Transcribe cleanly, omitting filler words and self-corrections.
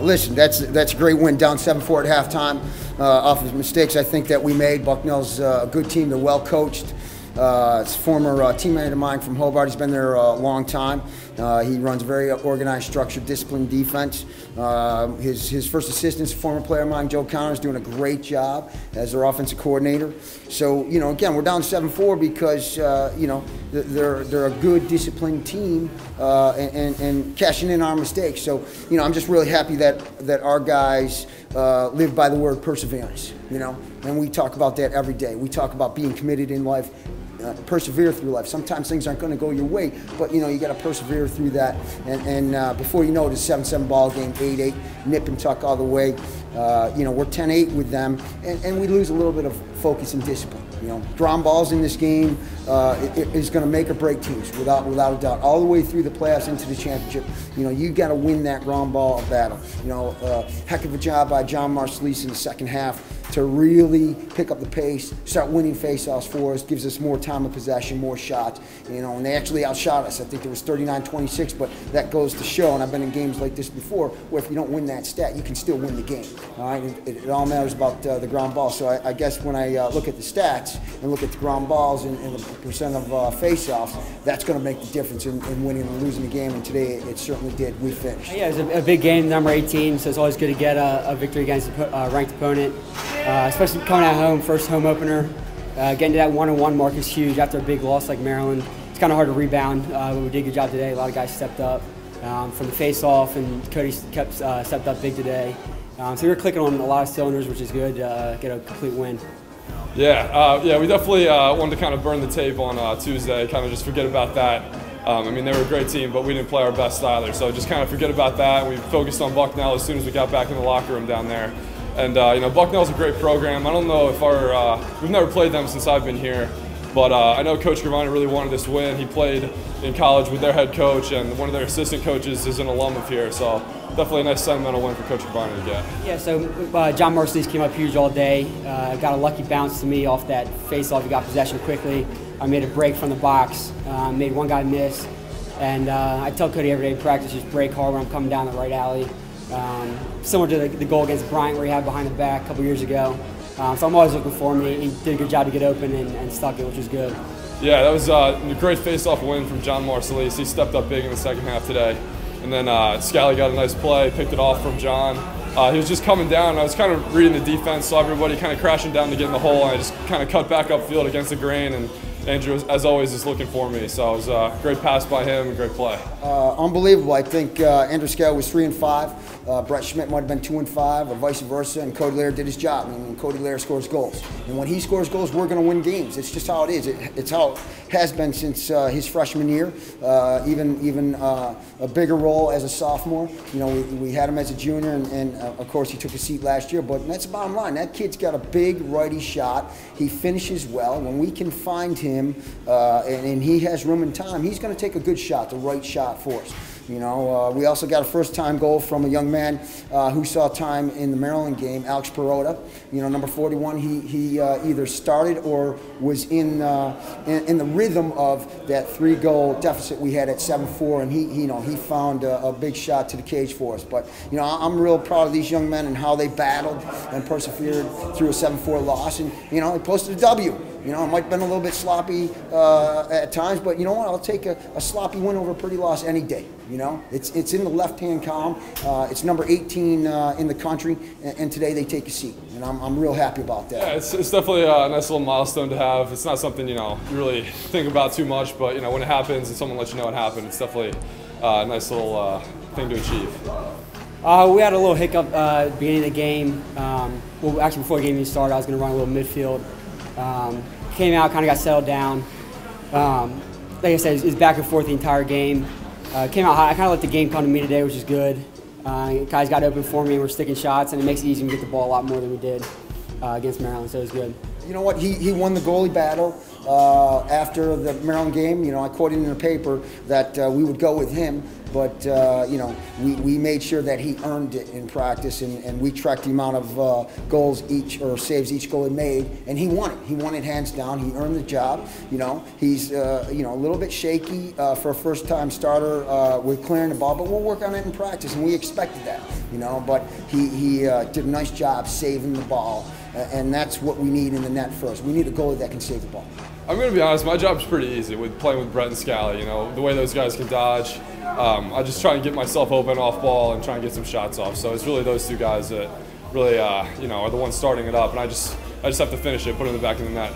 Listen, that's a great win, down 7-4 at halftime off of mistakes I think that we made. Bucknell's a good team. They're well coached. It's a former teammate of mine from Hobart. He's been there a long time. He runs a very organized, structured, disciplined defense. His first assistant, former player of mine, Joe Connor, is doing a great job as their offensive coordinator. So, again, we're down 7-4 because, they're a good, disciplined team and cashing in our mistakes. So, I'm just really happy that our guys live by the word perseverance, and we talk about that every day. We talk about being committed in life. Persevere through life. Sometimes things aren't going to go your way, but you got to persevere through that. And before you know it, it's a 7-7 ball game, 8-8, nip and tuck all the way. We're 10-8 with them, and we lose a little bit of focus and discipline. Ground balls in this game is going to make or break teams without a doubt. All the way through the playoffs into the championship, you got to win that ground ball battle. Heck of a job by John Marcelise in the second half to really pick up the pace, start winning faceoffs for us, gives us more time of possession, more shots, and they actually outshot us. I think it was 39-26, but that goes to show, and I've been in games like this before, where if you don't win that stat, you can still win the game, all right? It all matters about the ground ball. So I guess when I look at the stats and look at the ground balls and the percent of faceoffs, that's going to make the difference in winning and losing the game, and today it certainly did. We finished. Yeah, it was a big game, number 18, so it's always good to get a victory against a ranked opponent. Especially coming at home, first home opener. Getting to that 1-1 mark is huge after a big loss like Maryland. It's kind of hard to rebound, but we did a good job today. A lot of guys stepped up from the face-off, and Cody stepped up big today. So we were clicking on a lot of cylinders, which is good to get a complete win. Yeah, we definitely wanted to kind of burn the tape on Tuesday, kind of just forget about that. They were a great team, but we didn't play our best either. So just kind of forget about that. We focused on Bucknell as soon as we got back in the locker room down there. And Bucknell's a great program. I don't know if we've never played them since I've been here, but I know Coach Gravani really wanted this win. He played in college with their head coach, and one of their assistant coaches is an alum of here. So definitely a nice sentimental win for Coach Gravani to get. Yeah, so John Marcelise came up huge all day. Got a lucky bounce to me off that face-off. He got possession quickly. I made a break from the box, made one guy miss, and I tell Cody every day in practice, just break hard when I'm coming down the right alley. Similar to the goal against Bryant where he had behind the back a couple years ago. So I'm always looking for him. He did a good job to get open and stuck it, which was good. Yeah, that was a great face-off win from John Marcelise. He stepped up big in the second half today. And then Scally got a nice play, picked it off from John. He was just coming down. I was kind of reading the defense, saw everybody kind of crashing down to get in the hole, and I just kind of cut back upfield against the grain, and Andrew, as always, is looking for me. So it was a great pass by him, and great play. Unbelievable. I think Andrew Scally was 3-5. Brett Schmidt might have been 2-5, or vice versa, and Cody Lair did his job. Cody Lair scores goals. And when he scores goals, we're going to win games. It's just how it is. It's how it has been since his freshman year, even a bigger role as a sophomore. We had him as a junior, and of course he took a seat last year, but that's the bottom line. That kid's got a big righty shot. He finishes well. When we can find him and he has room and time, he's going to take a good shot, the right shot for us. We also got a first-time goal from a young man who saw time in the Maryland game, Alex Perota. Number 41. He either started or was in the rhythm of that 3-goal deficit we had at 7-4, and he found a big shot to the cage for us. But I'm real proud of these young men and how they battled and persevered through a 7-4 loss, and he posted a W. It might have been a little bit sloppy at times, but you know what? I'll take a sloppy win over a pretty loss any day. It's in the left-hand column. It's number 18 in the country, and today they take a seat, and I'm real happy about that. Yeah, it's definitely a nice little milestone to have. It's not something you really think about too much, but when it happens and someone lets you know it happened, it's definitely a nice little thing to achieve. We had a little hiccup at the beginning of the game. Well, actually, before the game even started, I was going to run a little midfield. Came out, kind of got settled down. Like I said, it was back and forth the entire game. Came out hot. I kind of let the game come to me today, which is good. Guys got open for me and we're sticking shots, and it makes it easy to get the ball a lot more than we did against Maryland, so it was good. You know what? He won the goalie battle after the Maryland game. I quoted in the paper that we would go with him, but we made sure that he earned it in practice, and we tracked the amount of goals or saves each goalie made, and he won it. He won it hands down. He earned the job. He's a little bit shaky for a first-time starter with clearing the ball, but we'll work on it in practice, and we expected that. but he did a nice job saving the ball, and that's what we need in the net first. We need a goalie that can save the ball. I'm going to be honest, my job's pretty easy with playing with Brett and Scally. The way those guys can dodge. I just try and get myself open off ball and try and get some shots off. So it's really those two guys that really, are the ones starting it up, and I just have to finish it, put it in the back of the net.